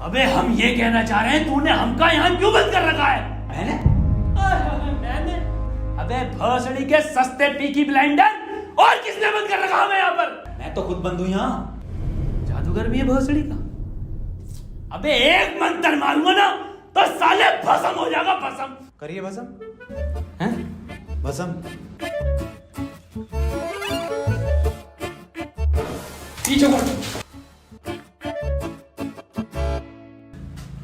अबे हम ये कहना चाह रहे हैं तूने हमका यहाँ क्यों बंद कर रखा है? मैंने? मैंने? अबे भोसड़ी के सस्ते पीकी ब्लाइंडर, और किसने बंद कर रखा हमें यहाँ पर? मैं तो खुद बंद हूँ यहाँ। जादूगर भी है भोसड़ी का? अबे एक मंत्र मारूंगा ना तो साले भस्म हो जाएगा, भस्म। करिए भस्म। हैं? भस्म। पीछे मुड़।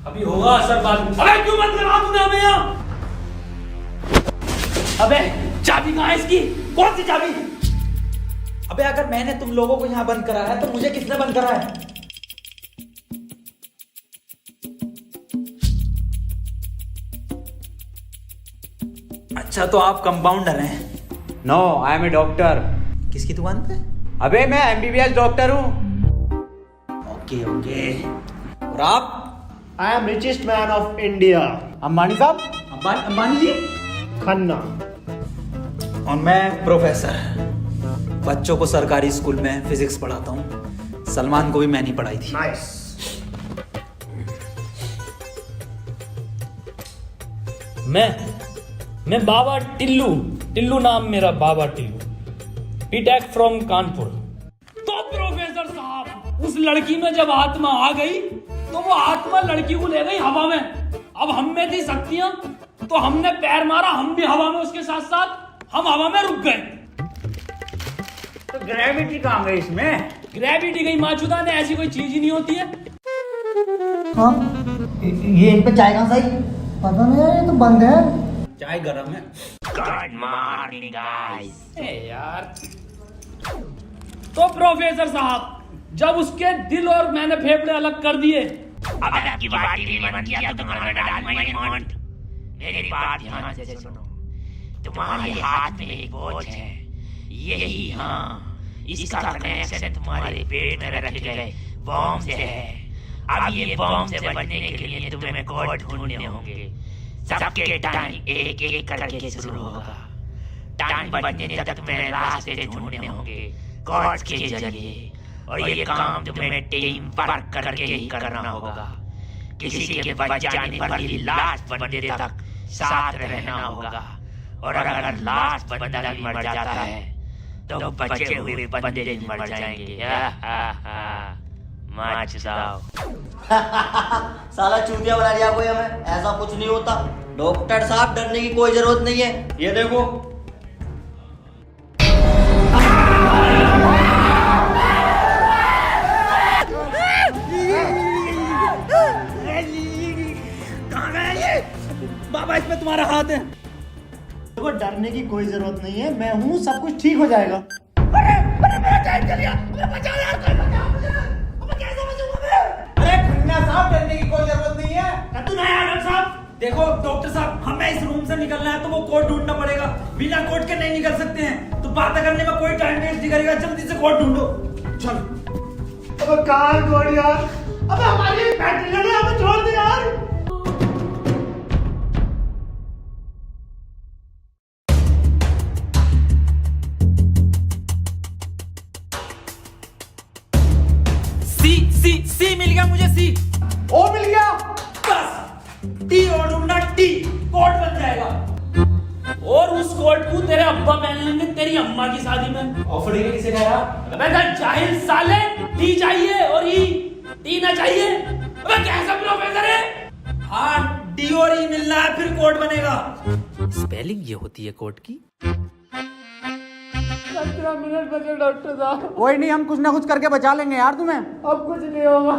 अभी होगा असर बाद में। अबे क्यों बंद करा तूने हमें यहाँ? अबे चाबी कहाँ है इसकी? कौन सी चाबी? अबे अगर मैंने तुम लोगों को यहाँ बंद करा है तो मुझे किसने बंद करा है? अच्छा तो आप कंपाउंडर हैं? No, I am a doctor. किसकी दुकान पे? अबे मैं MBBS डॉक्टर हूँ। Okay okay. और आप? I am richest man of India, Ambani साहब। अंबानी जी? खन्ना। और मैं प्रोफेसर, बच्चों को सरकारी स्कूल में फिजिक्स पढ़ाता हूँ। सलमान को भी मैंने पढ़ाई थी। नाइस। मैं बाबा टिल्लू नाम मेरा, बाबा टिल्लू, बीटेक फ्रॉम कानपुर। तो प्रोफेसर साहब, उस लड़की में जब आत्मा आ गई तो वो आत्मा लड़की को ले गई हवा में। अब हम में थी शक्तियां तो हमने पैर मारा, हम भी हवा में उसके साथ साथ, हम हवा में रुक गए। तो ग्रेविटी कहाँ गई इसमें? ग्रेविटी गई माचुदा ने, ऐसी कोई चीज ही नहीं होती है। हाँ, ये इन पे चाय कहाँ सही? पता नहीं यार, ये तो बंद है। चाय गरम है। Good morning guys. यार तो प्रोफेसर साहब, जब उसके दिल और मैंने फेफड़े अलग कर दिए, अब आपकी बाटी नहीं मन किया तो तुम्हारा डाल माय मॉन्ट। मेरी बात ध्यान से सुनो। तुम्हारे हाथ में एक बोझ है, यही, हाँ, इसका कनेक्शन तुम्हारे पेट में रखे गए बॉम्ब से है। अब ये बॉम्ब से बचने के लिए तुम्हें कोड ढूंढने होंगे। सबके टाइम एक एक करके शुरू होगा। टाइम बचने तक तुम्हें रास्ते ढूंढने होंगे कोड्स के जरिए, और ये काम तुम्हें टीम वर्क करके ही करना होगा। किसी के बच जाने पर भी लास्ट बंदे तक साथ रहना होगा, और अगर लास्ट बंदा भी मर जाता है तो बचे हुए बंदे भी मर जाएंगे। माच जाओ। साला चूतिया बना दिया कोई हमें, ऐसा कुछ नहीं होता। डॉक्टर साहब डरने की कोई जरूरत नहीं है, ये देखो। बाबा इसमें तुम्हारा हाथ है। देखो डरने की कोई जरूरत नहीं है, मैं हूँ, सब कुछ ठीक हो जाएगा। अरे खन्ना साहब, डरने की कोई जरूरत नहीं है। तू नया डॉक्टर साहब। देखो डॉक्टर साहब, हमें इस रूम से निकलना है तो वो कोड ढूंढना पड़ेगा। बिना कोड के नहीं निकल सकते हैं। तो बात करने में कोई टाइम वेस्ट नहीं करेगा, जल्दी से कोड ढूंढो। चलो। अब कार छोड़ यार, अब हमारी बैटरी है, हमें छोड़ दे यार। सी मिल गया मुझे। सी ओ मिल गया। बस टी और ढूंढना, टी कोड बन जाएगा। और उस कोट को तेरे अब्बा पहन लेंगे तेरी अम्मा की शादी में। ऑफर के किसे कहा? अबे जाहिल साले, टी चाहिए और ई, टी ना चाहिए। अबे कैसा प्रोफेसर है? हाँ, डी और ई मिलना है फिर कोड बनेगा। स्पेलिंग ये होती है कोड की। 15 मिनट बचे डॉक्टर साहब। कोई नहीं, हम कुछ ना कुछ करके बचा लेंगे यार तुम्हें। अब कुछ नहीं होगा।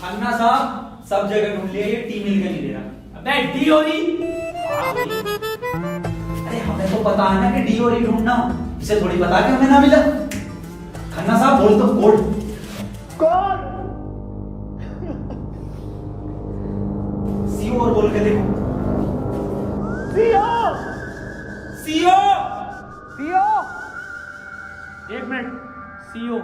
खन्ना साहब सब जगह ढूंढ लिया, ये टी मिल के नहीं दे रहा। अबे डी और ई। अरे हमें तो पता है ना कि डी और ई ढूंढना, इसे थोड़ी पता कि हमें ना मिला। खन्ना साहब बोल तो कोड। कौन? सीओ और बोल के देखो। सीओ। सीओ। एक मिनट, सीओ,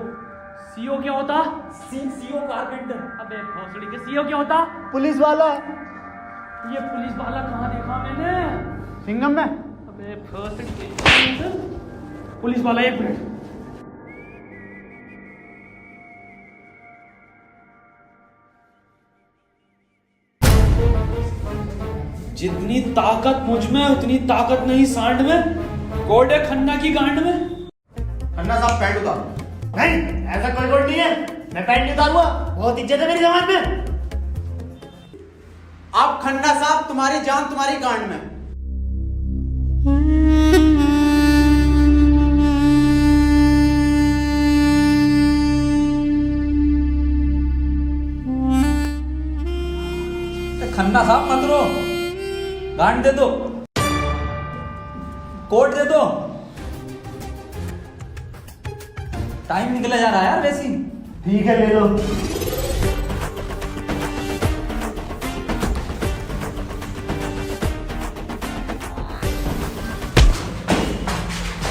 सीओ क्या होता? CO carpenter. अबे भोसड़ी के सीओ क्या होता? पुलिस वाला। ये पुलिस वाला कहाँ देखा मैंने? सिंघम में। अबे भोसड़ी के पुलिस वाला, एक मिनट। जितनी ताकत मुझ में उतनी ताकत नहीं सांड में। कोड है खन्ना की गांड में। खन्ना साहब पैंट उतारो। नहीं, ऐसा कोई कोड नहीं है। मैं पैंट नहीं उतारूंगा, बहुत इज्जत है मेरी समाज में। आप खन्ना साहब, तुम्हारी जान तुम्हारी गांड में। खन्ना साहब मत रो, गांड दे दो, कोट दे दो। टाइम निकला जा रहा है यार वैसे ही। ठीक है, ले लो।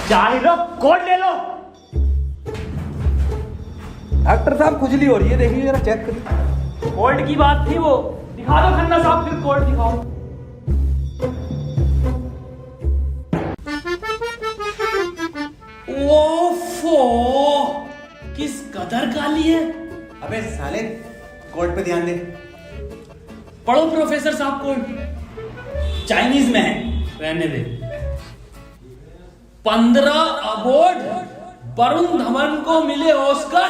चाय लो, कोड ले लो। डॉक्टर साहब खुजली हो रही है, देखिए जरा चेक करिए। कोड की बात थी वो, दिखा दो खन्ना साहब, फिर कोड दिखाओ। ओफो, किस कदर काली है। अबे साले, कोड पे ध्यान दे। पढ़ो प्रोफेसर साहब कोड। चाइनीज में है। रहने दे। 15 अवार्ड वरुण धवन को मिले ऑस्कर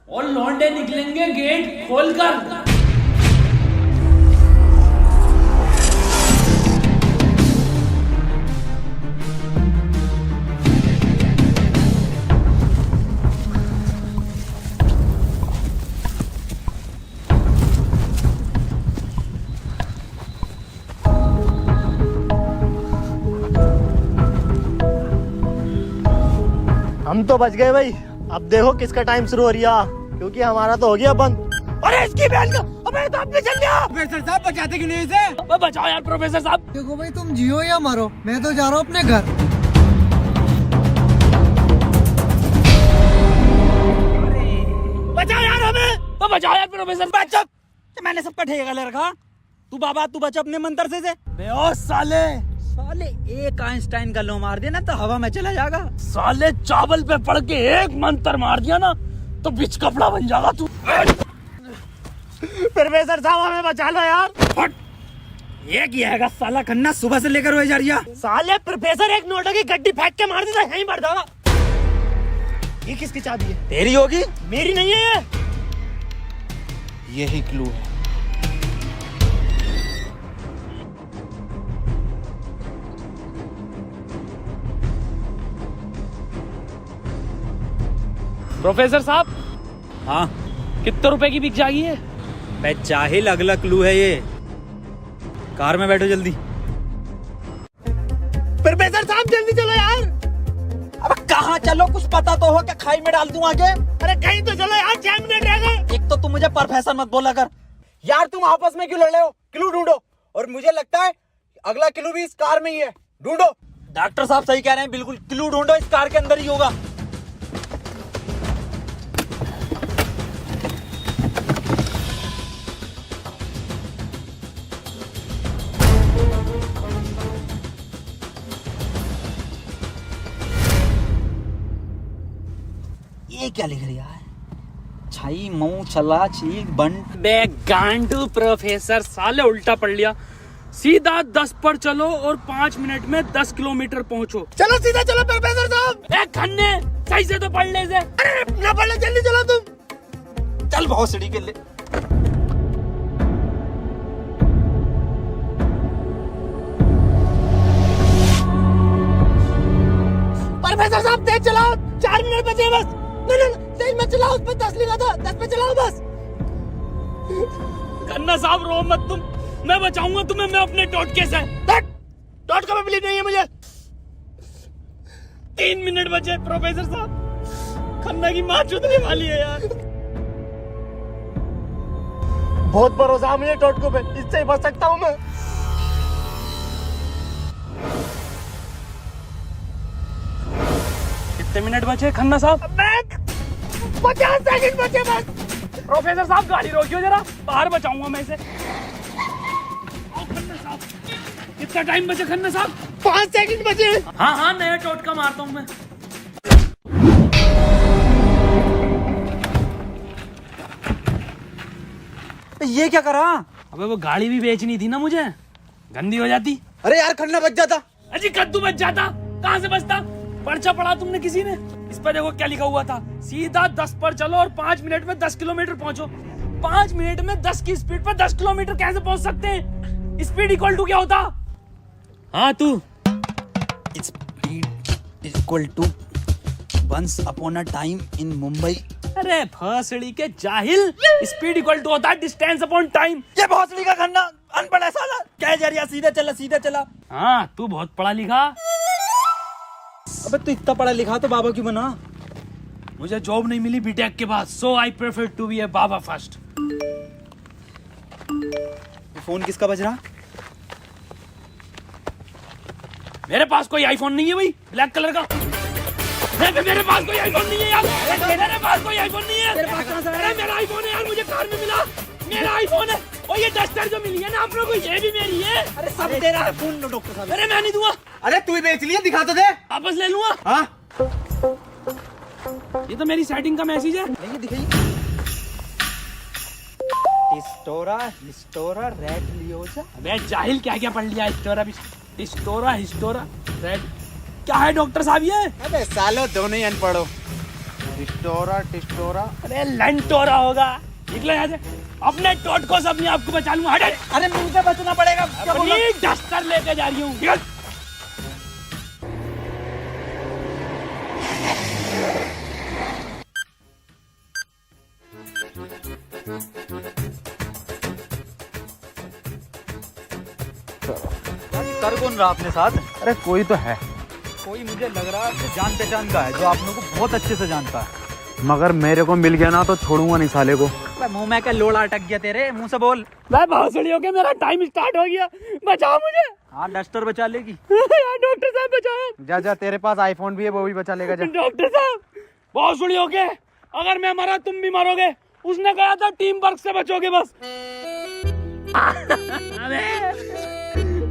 और लौंडे निकलेंगे गेट खोलकर। हम तो बच गए भाई। अब देखो किसका टाइम शुरू हो रही है, क्योंकि हमारा तो हो गया बंद। अरे इसकी बहन का, अबे तो आपने चल दिया। प्रोफेसर साहब बचाते क्यों नहीं इसे? बचाओ यार प्रोफेसर साहब। देखो भाई, तुम जियो या मरो, मैं तो जा रहा हूँ अपने घर। बचाओ यार हमें। बचाओ यार प्रोफेसर। बचा, मैंने सबका ठेका ले रखा। तू बाबा तू बचा अपने मंत्र से। बे ओ साले एक आइंस्टाइन का लो मार देना तो हवा में चला जाएगा। साले चावल पे पड़ के एक मंत्र मार दिया ना तो बिच कपड़ा बन जाएगा तू। प्रोफेसर साहब हमें बचा लो यार। ये किया है साला खन्ना, सुबह से लेकर हुए जा रही है। साले प्रोफेसर एक नोटों की गड्डी फेंक के मार देता, यहीं बढ़ जाएगा। ये किसकी चाबी है? तेरी होगी। मेरी नहीं है ये। यही क्लू है। प्रोफेसर साहब, हाँ कितने रुपए की बिक जाएगी है? मैं जाहिल, अगला क्लू है ये। कार में बैठो जल्दी। प्रोफेसर साहब जल्दी चलो यार। अब कहाँ चलो, कुछ पता तो हो क्या खाई में डाल दूं आगे। अरे कहीं तो चलो यार, 6 मिनट रह गए। एक तो तुम मुझे प्रोफेसर मत बोला कर। यार तुम आपस में क्यों लड़ रहे हो? क्लू ढूंढो। और मुझे लगता है अगला क्लू भी इस कार में ही है। ढूंढो। डॉक्टर साहब सही कह रहे हैं, बिल्कुल क्लू ढूंढो, इस कार के अंदर ही होगा। ये क्या लिख रही है? छाई मऊ चला चीक बंट। बे गांडू प्रोफेसर, साले उल्टा पढ़ लिया। सीधा 10 पर चलो और 5 मिनट में 10 किलोमीटर पहुंचो। चलो सीधा चलो प्रोफेसर साहब। ए खन्ने, सही से तो पढ़ ले से। अरे ना पढ़ ले, जल्दी चलो तुम। चल बहुत सीढ़ी के ले। प्रोफेसर साहब तेज चलाओ, 4 मिनट बचे बस। नहीं तेज मत चलाओ, उस पर 10 लिखा था, 10 पे चलाओ बस। खन्ना साहब रो मत तुम, मैं बचाऊंगा तुम्हें, मैं अपने टोटके से। डॉट का बिलीव नहीं है मुझे। 3 मिनट बचे प्रोफेसर साहब, खन्ना की माँ चुदने वाली है यार। बहुत भरोसा है मुझे टोटको पे, इससे ही बच सकता हूँ मैं। कितने मिनट बचे खन्ना साहब? 50 सेकंड बचे बस। प्रोफेसर साहब गाड़ी रोकियो जरा, बाहर बचाऊंगा मैं इसे। खन्ना साहब, कितना टाइम बचे खन्ना साहब? 5 सेकंड बचे। हाँ हाँ, नया टोटका मारता हूँ मैं। ये क्या करा? अबे वो गाड़ी भी बेचनी थी ना मुझे, गंदी हो जाती। अरे यार खन्ना बच जाता। अजी कद्दू बच जाता, कहाँ से बचता? पर्चा पढ़ा तुमने किसी ने? इस पर देखो क्या लिखा हुआ था, सीधा 10 पर चलो और 5 मिनट में 10 किलोमीटर पहुंचो। 5 मिनट में 10 की स्पीड पर 10 किलोमीटर कैसे पहुंच सकते हैं? स्पीड इक्वल टू क्या होता? हाँ तू। Speed is equal to once upon a time in Mumbai। अरे भोसड़ी के जाहिल, स्पीड इक्वल टू होता है डिस्टेंस अपॉन टाइम। ये भोसड़ी का खन्ना अनपढ़ है साला। क्या जरिया, सीधा चला सीधा चला। हाँ तू बहुत पढ़ा लिखा। अबे तू इतना पढ़ा लिखा तो बाबा क्यों बना? मुझे जॉब नहीं मिली बीटेक के बाद, so I prefer to be a बाबा फर्स्ट। फोन किसका बज रहा? मेरे पास कोई आईफोन नहीं है भाई, ब्लैक कलर का। मेरे पास कोई आईफोन नहीं है यार, मेरे पास कोई आईफोन नहीं है। अरे मेरा आईफोन है यार, मुझे कार में मिला, मेरा आईफोन है। और ये डस्टर जो मिली है ना आप लोगों को, ये भी मेरी है। अरे सब तेरा है, फोन लो डॉक्टर साहब। अरे मैं नहीं दूंगा। अरे तू ही बेच लिया, दिखा तो दे। वापस ले लूंगा। हाँ ये तो मेरी सेटिंग का मैसेज है। नहीं दिखाइए। हिस्टोरा रेड लियोजा। अबे जाहिल क्या क्या पढ़ लिया? हिस्टोरा रेड क्या है डॉक्टर साहब ये? अबे सालो दोनों ही अनपढ़ हो। टिस्टोरा। अरे लंटोरा होगा। निकलो यहाँ से, अपने टोटको से अपने आप को बचा लूंगा। हट। अरे मुंह से बचना पड़ेगा। क्या बोला? अपनी डस्टर लेके जा रही हूँ। निकल। कर कौन रहा अपने साथ? अरे कोई तो है, कोई मुझे लग रहा है जान पहचान का है, जो आप लोगों को बहुत अच्छे से जानता है। मगर मेरे को मिल गया ना तो छोड़ूंगा नहीं साले को। मुंह में क्या लोड़ा अटक गया तेरे मुंह से बोल। मैं भोसड़ी हो गया, मेरा टाइम स्टार्ट हो गया, बचाओ मुझे। हाँ डस्टर बचा लेगी। यार डॉक्टर साहब बचाओ। जा जा, तेरे पास आईफोन भी है, वो भी बचा लेगा। जा डॉक्टर साहब भोसड़ी हो गए, अगर मैं मरा तुम भी मरोगे। उसने कहा था टीम वर्क से बचोगे बस।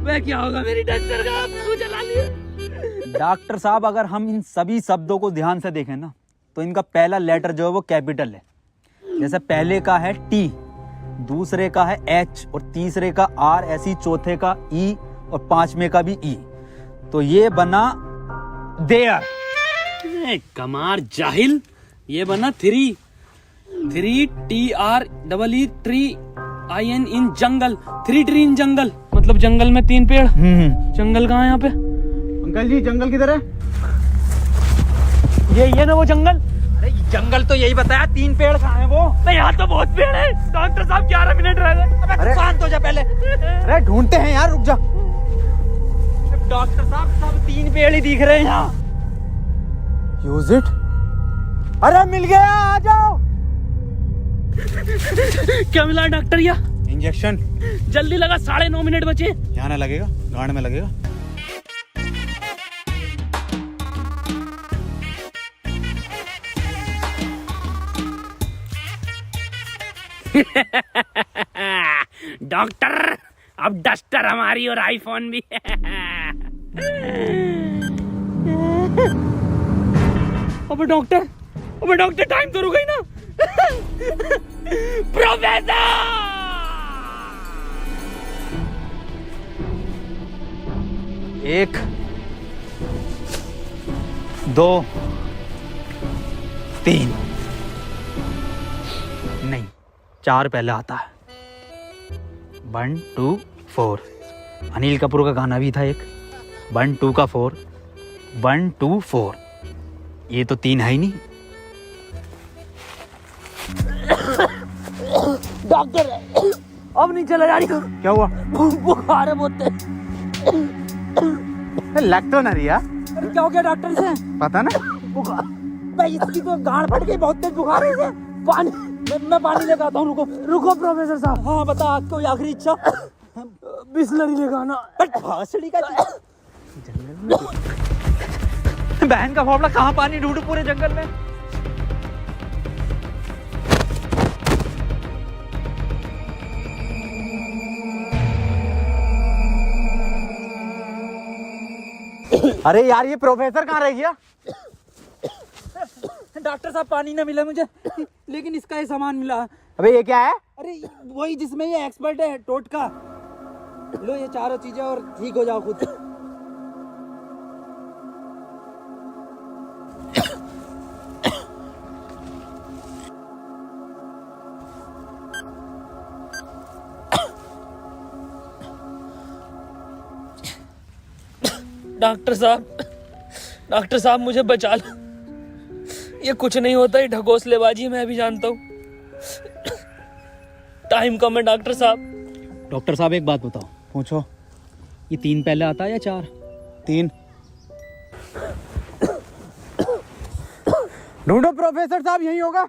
मैं क्या होगा मेरी डस्टर का? तू चला लिया। डॉक्टर साहब अगर हम इन सभी शब्दों को ध्यान से देखें ना, तो इनका पहला लेटर जो है वो कैपिटल है। जैसे पहले का है टी, दूसरे का है एच और तीसरे का आर, ऐसी चौथे का ई और पांचवें का भी ई। तो ये बना देयर। कमार जाहिल, ये बना 3 TREE ट्री IN इन जंगल। 3 ट्री इन जंगल मतलब जंगल में 3 पेड़। जंगल कहाँ है यहाँ पे? अंकल जी जंगल किधर है? ये ना वो जंगल। अरे जंगल तो यही बताया, 3 पेड़ कहाँ है वो? नहीं यहाँ तो बहुत पेड़ है। डॉक्टर साहब 11 मिनट रह गए। अरे शांत हो जा पहले। अरे ढूंढते हैं यार, रुक जा। डॉक्टर साहब सब 3 पेड़ ही दिख रहे हैं यहाँ। Use it. अरे मिल गया, आ जाओ। क्या मिला डॉक्टर? या इंजेक्शन। जल्दी लगा, 9.5 मिनट बचे। यहाँ ना लगेगा, गांड में लगेगा। डॉक्टर अब डस्टर हमारी और आईफोन भी। अबे डॉक्टर टाइम तो रुक गई ना। प्रोफेसर 1 2 3 नहीं 4 पहले आता है। 1 2 4। अनिल कपूर का गाना भी था एक, 1 2 का 4, 1 2 4। ये तो 3 है ही नहीं। डॉक्टर अब नहीं चला जा रही। क्या हुआ? बुखार है बहुत तेज। लग तो नहीं रहा। अरे क्या हो गया डॉक्टर से? पता ना। बुखार भाई, इसकी तो गांड फट गई, बहुत तेज बुखार है इसे। पानी मैं पानी लेकर आता हूँ। रुको प्रोफेसर साहब। हाँ बता, आज कोई आखिरी इच्छा? बिस्लरी लेकर आना। भाषड़ी का बहन का फावड़ा, कहाँ पानी ढूंढू पूरे जंगल में? अरे यार ये प्रोफेसर कहाँ रह गया? डॉक्टर साहब पानी ना मिला मुझे, लेकिन इसका ये सामान मिला। अबे ये क्या है? अरे वही जिसमें ये एक्सपर्ट है टोटका। लो ये चारों चीजें और ठीक हो जाओ खुद। डॉक्टर साहब मुझे बचा लो। ये कुछ नहीं होता, ये ढकोसलेबाजी मैं भी जानता हूँ। टाइम कम है डॉक्टर साहब। डॉक्टर साहब एक बात बताओ, पूछो, ये 3 पहले आता है या 4? 3। ढूंढो प्रोफेसर साहब, यही होगा।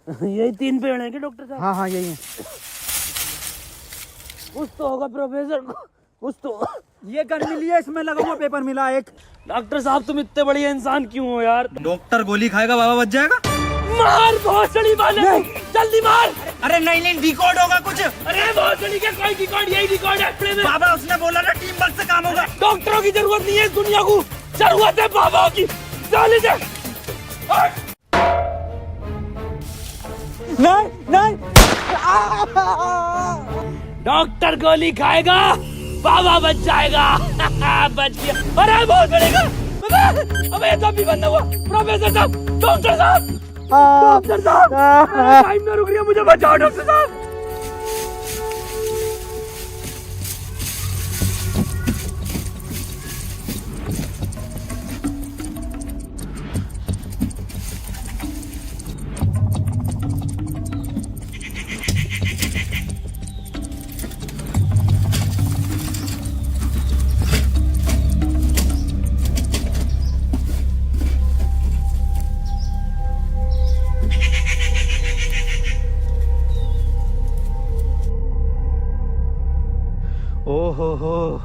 यही 3 पेड़ हैं क्या डॉक्टर साहब? हाँ हाँ यही है। कुछ तो होगा प्रोफेसर, कुछ तो। ये गन मिली है, इसमें लगा हुआ पेपर मिला एक। डॉक्टर साहब तुम इतने बढ़िया इंसान क्यों हो यार? डॉक्टर गोली खाएगा, बाबा बच जाएगा। मार भोसड़ी वाले, जल्दी मार। अरे नहीं डिकोड होगा कुछ। अरे भोसड़ी का कोई रिकॉर्ड, यही रिकॉर्ड है अपने में। बाबा उसने बोला ना टीम वर्क से काम होगा। डॉक्टरों की जरूरत नहीं है इस दुनिया को, जरूरत है बाबा की। चल इधर। नहीं डॉक्टर गोली खाएगा, बाबा बच जाएगा। बच गया। अरे बहुत बड़ेगा। अबे ये तो अभी बंद हुआ। प्रोफेसर साहब, डॉक्टर साहब, डॉक्टर साहब, टाइम ना रुक रही है, मुझे बचाओ डॉक्टर साहब। ओहो,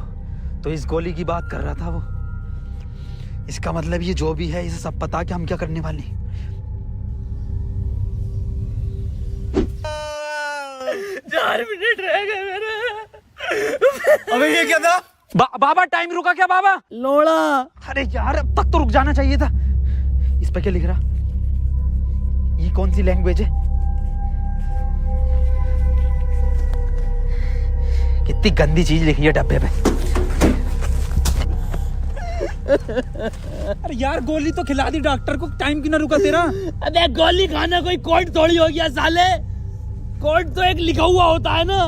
तो इस गोली की बात कर रहा था वो। इसका मतलब ये जो भी है, इसे सब पता कि हम क्या करने वाले हैं। 4 मिनट रह गए मेरे। अबे ये क्या था? बाबा टाइम रुका क्या बाबा? लोड़ा। अरे यार अब तक तो रुक जाना चाहिए था। इस पे क्या लिख रहा? ये कौन सी लैंग्वेज है? कितनी गंदी चीज लिखी है डब्बे पे। अरे यार गोली तो खिला दी डॉक्टर को, टाइम क्यों ना रुका तेरा? अबे गोली खाना कोई कोड थोड़ी हो गया साले। कोड तो एक लिखा हुआ होता है ना।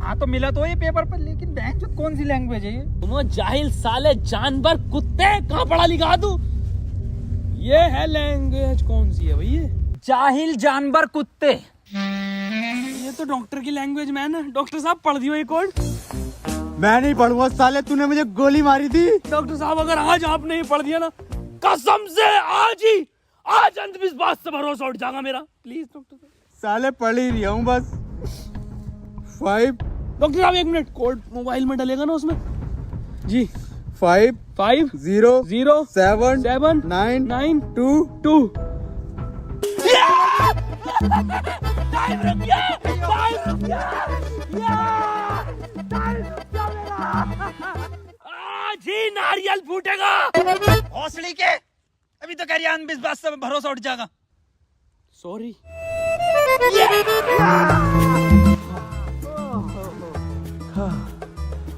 हाँ तो मिला तो ये पेपर पर, लेकिन बैंक कौन सी लैंग्वेज है ये? तुम जाहिल साले, जानवर, कुत्ते, कहाँ पढ़ा लिखा तू? ये है लैंग्वेज, कौन सी है भाई ये? जाहिल जानवर कुत्ते। ये तो डॉक्टर की लैंग्वेज में है ना। डॉक्टर साहब पढ़ दियो ये कोड। मैं नहीं पढ़ूंगा साले, तूने मुझे गोली मारी थी। डॉक्टर साहब अगर आज आपने ये पढ़ दिया ना, कसम से आज अंधविश्वास से भरोसा उठ जाएगा मेरा। प्लीज डॉक्टर साहब। साले पढ़ ही रहा हूँ बस। 5 डॉक्टर साहब 1 मिनट, कोड मोबाइल में डलेगा ना उसमें? जी 5 5 0 0 7 7 9 9 2 2। टाइम रुक गया, टाइम रुक गया, टाइम रुक गया मेरा। आज ही नारियल फूटेगा। हौसली के, अभी तो कह रही अंधविश्वास से भरोसा उठ जाएगा। सॉरी।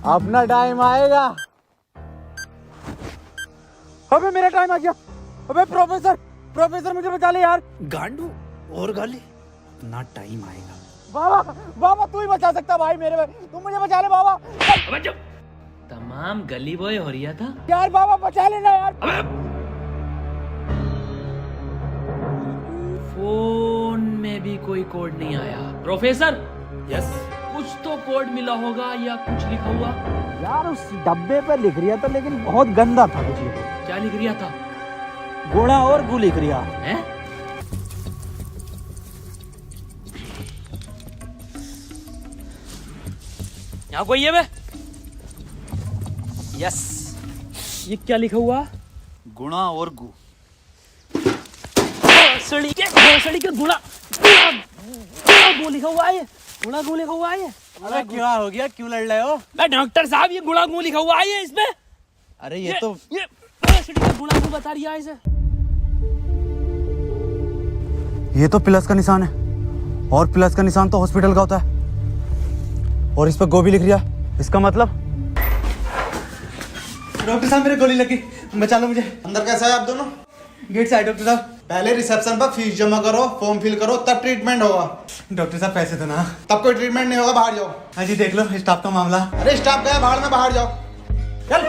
अपना टाइम आएगा। अबे मेरा टाइम आ गया। अबे प्रोफेसर मुझे बचा ले यार। गांडू और गाली, अपना टाइम आएगा। बाबा तू ही बचा सकता भाई मेरे, तुम मुझे बचा ले बाबा। अबे चुप। तमाम गली बॉय हो रहा था यार बाबा बचा लेना यार। फोन में भी कोई कोड नहीं आया। प्रोफेसर, यस, कुछ तो कोड मिला होगा या कुछ लिखा हुआ? यार उस डब्बे पे लिख रिया था, लेकिन बहुत गंदा था कुछ लिखा। क्या लिख रिया था? गोड़ा और गु लिख रिया है। यहाँ कोई है बे? यस, ये क्या लिखा हुआ? गुणा और गु। भोसड़ी के गुणा गु लिखा हुआ है। गुणा गु लिखा हुआ है। अरे क्या हो गया, क्यों लड़ रहे हो? मैं डॉक्टर साहब, ये गुणा गु लिखा हुआ है इसमें। अरे ये तो भोसड़ी का गुणा गु बता रही है इसे। ये तो प्लस का निशान है, और प्लस का निशान तो हॉस्पिटल का होता है, और इस पर गो भी लिख रिया। इसका मतलब? डॉक्टर साहब मेरे गोली लगी, बचा लो मुझे। अंदर कैसा है आप दोनों? गेट से आए डॉक्टर साहब। पहले रिसेप्शन पर फीस जमा करो, फॉर्म फिल करो, तब ट्रीटमेंट होगा। डॉक्टर साहब पैसे तो ना। तब कोई ट्रीटमेंट नहीं होगा, बाहर जाओ। हाँ जी देख लो स्टाफ का मामला। अरे स्टाफ गया बाहर में, बाहर जाओ। चल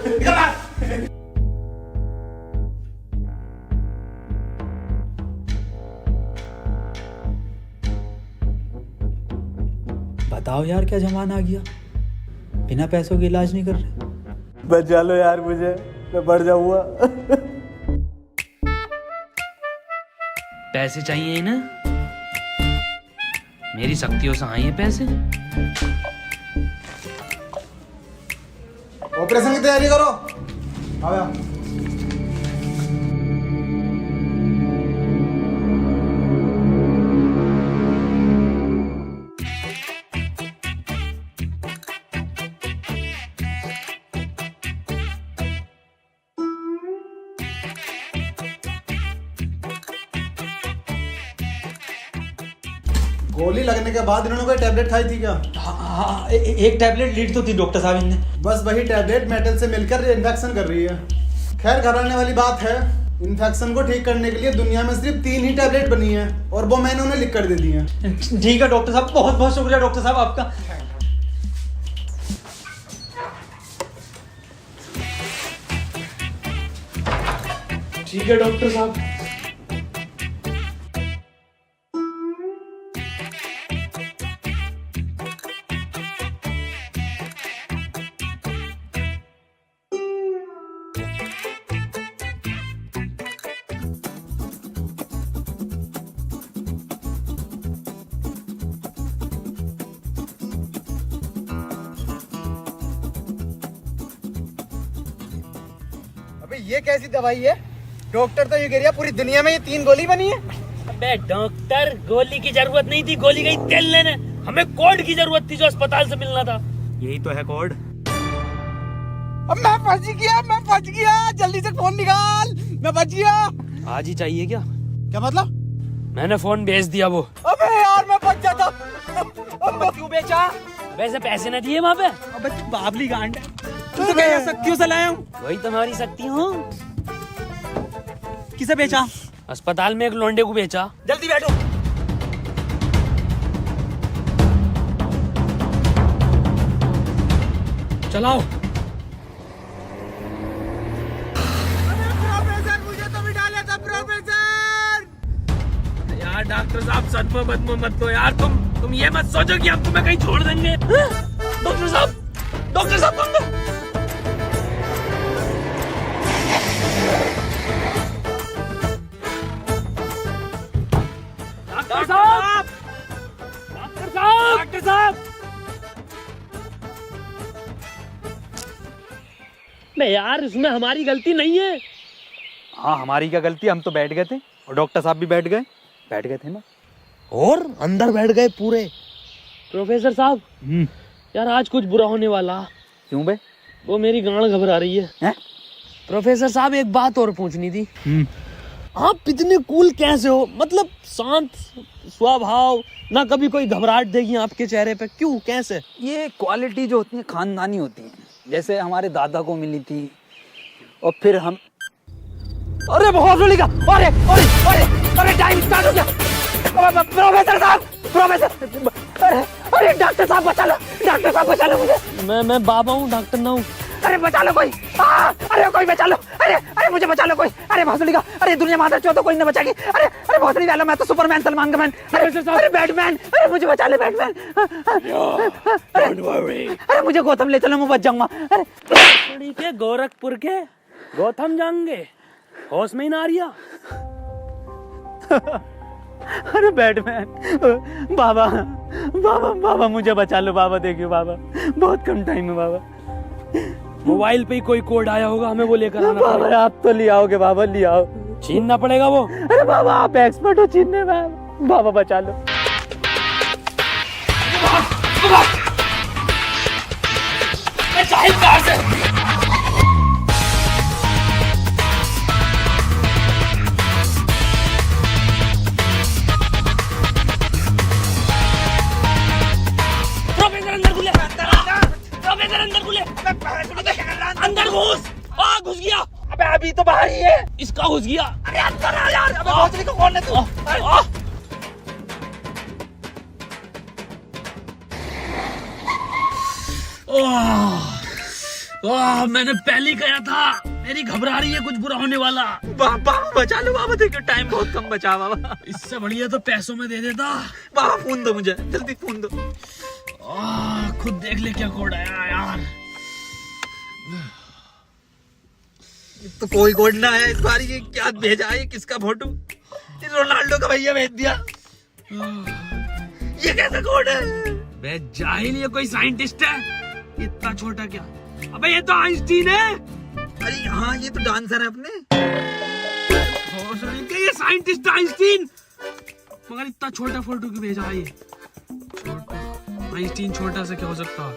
निकल बाहर। बताओ यार क्या जमाना आ गया, बिना पैसों के इलाज नहीं कर रहे। बचा लो यार मुझे, मैं बढ़ जाऊंगा। पैसे चाहिए ना, मेरी शक्तियों से आए हैं पैसे। ऑपरेशन की तैयारी करो। आओ यार। गोली लगने के बाद इन्होंने कोई टैबलेट खाई थी क्या? हाँ, एक टैबलेट लीड तो थी डॉक्टर साहब इनने। बस वही टैबलेट मेटल से मिलकर इन्फेक्शन कर रही है। खैर घबराने वाली बात है, इन्फेक्शन को ठीक करने के लिए दुनिया में सिर्फ 3 ही टैबलेट बनी है और वो मैंने उन्हें लिख कर दे दी है। ठीक है डॉक्टर साहब, बहुत बहुत शुक्रिया डॉक्टर साहब आपका। ठीक है डॉक्टर साहब। अबे ये कैसी दवाई है? डॉक्टर तो ये कह रहा पूरी दुनिया में ये 3 गोली बनी है। अबे डॉक्टर, गोली की जरूरत नहीं थी, गोली गई तेल लेने। हमें कोड की जरूरत थी जो अस्पताल से मिलना था। यही तो है कोड। अब मैं फंस गया, जल्दी से फोन निकाल, मैं बच गया। आज ही चाहिए क्या? क्या मतलब? मैंने फोन भेज दिया वो। अबे यार मैं बच जाता। अब क्यों बेचा? वैसे पैसे न दिए वहाँ पे। अबे बाबली गांड, तू तो कह शक्तियों से लाया हूँ। वही तुम्हारी शक्ति हूँ। किसे बेचा? अस्पताल में एक लोंडे को बेचा। जल्दी बैठो। चलाओ। प्रोफेसर मुझे तो बिठा लेता प्रोफेसर। यार डॉक्टर साहब सदमा बदमा मत लो यार, तुम ये मत सोचो कि हम तुम्हें कहीं छोड़ देंगे। डॉक्टर साहब तुम डॉक्टर साहब नहीं यार, इसमें हमारी गलती नहीं है। हाँ हमारी क्या गलती, हम तो बैठ गए थे और डॉक्टर साहब भी बैठ गए थे ना। और अंदर बैठ गए पूरे। प्रोफेसर साहब यार आज कुछ बुरा होने वाला। क्यों बे? वो मेरी गांड घबरा रही है। हैं? प्रोफेसर साहब एक बात और पूछनी थी। आप इतने कूल कैसे हो? मतलब शांत स्वभाव, ना कभी कोई घबराहट देगी आपके चेहरे पे, क्यों कैसे? ये क्वालिटी जो होती है खानदानी होती है, जैसे हमारे दादा को मिली थी और फिर हम। अरे बहुत जोली का, अरे टाइम स्टार्ट हो गया। प्रोफेसर साहब, अरे डॉक्टर साहब बचा लो मुझे। मैं बाबा हूँ, डॉक्टर ना हूँ। अरे बचा लो कोई, अरे कोई बचा लो, अरे मुझे बचा लो कोई। अरे भोसड़ी का, अरे दुनिया माता चो तो कोई नहीं बचाएगी। अरे भोसड़ी वाला, मैं तो सुपरमैन, सलमान का मैन। अरे बैटमैन, अरे मुझे बचा ले बैटमैन। अरे मुझे गौतम ले चलो, मैं बच जाऊंगा। लकड़ी के गोरखपुर के गौतम जाएंगे, होश में ही ना आ रिया। अरे बैटमैन, बाबा मुझे बचा लो बाबा, देखियो बाबा बहुत कम टाइम है बाबा। मोबाइल पे ही कोई कोड आया होगा, हमें वो लेकर आना बाबा पड़ेगा। आप तो ले आओगे बाबा, ले आओ। छीनना पड़ेगा वो। अरे बाबा आप एक्सपर्ट हो छीनने में, बाबा बचा लो। प्रोफेसर अंदर घुले। घुस गया। अबे अभी तो बाहर ही है। इसका घुस गया। अरे अंदर आ यार। अबे भोसड़ी को कौन है तू? मैंने पहले ही कहा था, मेरी घबरा रही है, कुछ बुरा होने वाला। बाबा बचा लो बाबा, देखो टाइम बहुत कम बचा बाबा। इससे बढ़िया तो पैसों में दे देता। बाबा फोन दो मुझे, जल्दी फोन दो। खुद देख ले क्या कोड आया यार। तो कोई कोड ना आया इस बार। ये क्या भेजा है, किसका फोटो? रोनाल्डो का भैया भेज दिया। ये कैसा कोड है? बे जाहिल, ये कोई साइंटिस्ट है? इतना छोटा क्या? अबे ये तो आइंस्टीन है। अरे हाँ, ये तो डांसर है अपने। ये साइंटिस्ट आइंस्टीन, मगर इतना छोटा फोटो क्यों भेजा है? ये छोटा आइंस्टीन, छोटा से क्या हो सकता?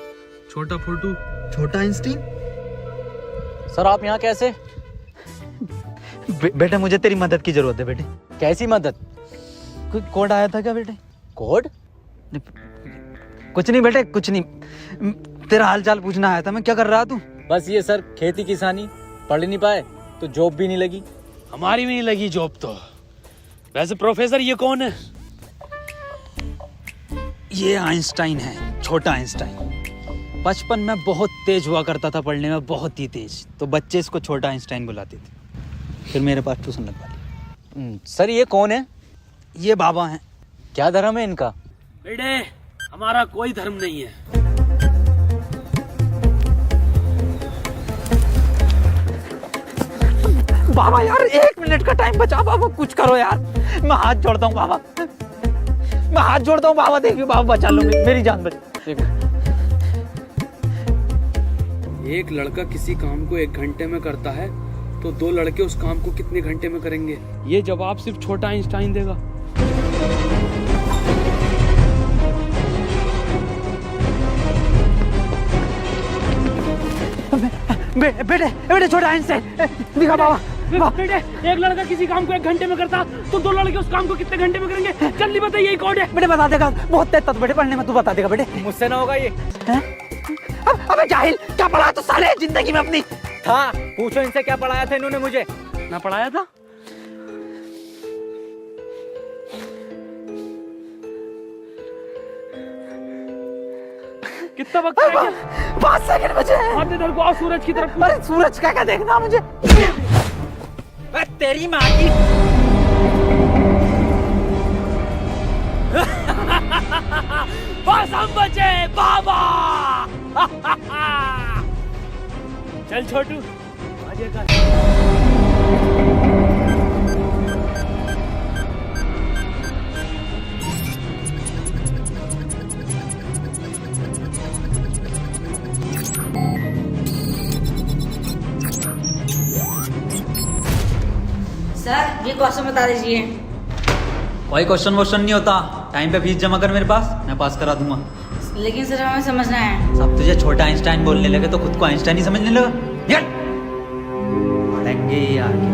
छोटा फोटो, छोटा आइंस्टीन। सर आप यहाँ कैसे? बेटे मुझे तेरी मदद की जरूरत है बेटे। कैसी मदद? कोई कोड आया था क्या बेटे? कोड? कुछ नहीं बेटे, कुछ नहीं। तेरा हाल चाल पूछना आया था मैं। क्या कर रहा तू? बस ये सर, खेती किसानी। पढ़ नहीं पाए तो जॉब भी नहीं लगी। हमारी भी नहीं लगी जॉब तो। वैसे प्रोफेसर ये कौन है? ये आइंस्टाइन है, छोटा आइंस्टाइन। बचपन में बहुत तेज हुआ करता था पढ़ने में, बहुत ही तेज। तो बच्चे इसको छोटा आइंस्टाइन बुलाते थे। फिर मेरे पास ट्यूशन लगवा ली। सर ये कौन है? ये बाबा हैं। क्या धर्म है इनका? बेटे हमारा कोई धर्म नहीं है। बाबा यार 1 मिनट का टाइम बचा बाबा, कुछ करो यार। मैं हाथ जोड़ता हूँ बाबा, मैं हाथ जोड़ता हूँ बाबा। देखिए बाबा बचा लो, मेरी जान बचा। एक लड़का किसी काम को 1 घंटे में करता है तो 2 लड़के उस काम को कितने घंटे में करेंगे? ये जवाब सिर्फ छोटा आइंस्टाइन देगा। बेटे छोटा आइंस्टाइन दिखा बाबा। बेटे एक लड़का किसी काम को 1 घंटे में करता तो 2 लड़के उस काम को कितने घंटे में करेंगे? जल्दी बताइए, यही कोड है। बेटे बता देगा, बहुत तेज था बेटे पढ़ने में, तू बता देगा बेटे। मुझसे ना होगा ये। अबे जाहिल, क्या पढ़ा तो साले जिंदगी में अपनी? था, पूछो इनसे क्या पढ़ाया था इन्होंने मुझे। ना पढ़ाया था? कितना वक्त रह गया? 5 सेकंड बचे हैं। हाथ इधर को आओ, सूरज की तरफ। अरे सूरज क्या देखना मुझे? तेरी माँ की। बस हम बचे बाबा। चल छोटू आगे कर। सर ये क्वेश्चन बता दीजिए। कोई क्वेश्चन वोश्चन नहीं होता। टाइम पे फीस जमा कर मेरे पास, मैं पास करा दूंगा। लेकिन सर हमें समझना है। सब तुझे छोटा आइंस्टाइन बोलने लगे तो खुद को आइंस्टाइन ही समझने लगा। पढ़ेंगे आगे।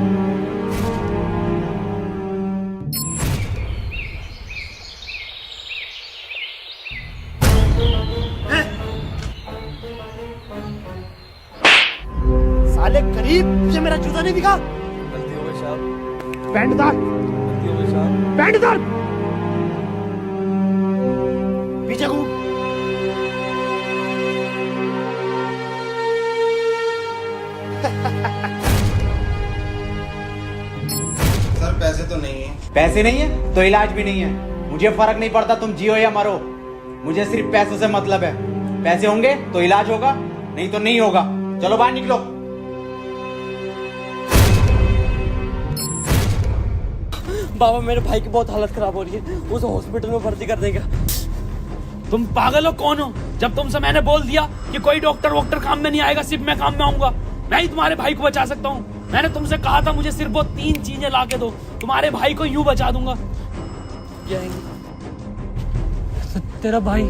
साले गरीब, ये मेरा जूता नहीं दिखा। गलती हो गई साहब। पैंट उतार, गलती हो गई साहब। पैंट उतार। पीछे घूम। सर पैसे तो नहीं है। पैसे नहीं है तो इलाज भी नहीं है। मुझे फर्क नहीं पड़ता तुम जियो या मरो, मुझे सिर्फ पैसों से मतलब है। पैसे होंगे तो इलाज होगा, नहीं तो नहीं होगा। चलो बाहर निकलो। बाबा मेरे भाई की बहुत हालत खराब हो रही है, उसे हॉस्पिटल में भर्ती कर देगा। तुम पागल हो? कौन हो? जब तुमसे मैंने बोल दिया कि कोई डॉक्टर वॉक्टर काम में नहीं आएगा, सिर्फ मैं काम में आऊंगा। मैं ही तुम्हारे भाई को बचा सकता हूँ। मैंने तुमसे कहा था मुझे सिर्फ वो 3 चीजें ला के दो, तुम्हारे भाई को यूं बचा दूंगा। तेरा भाई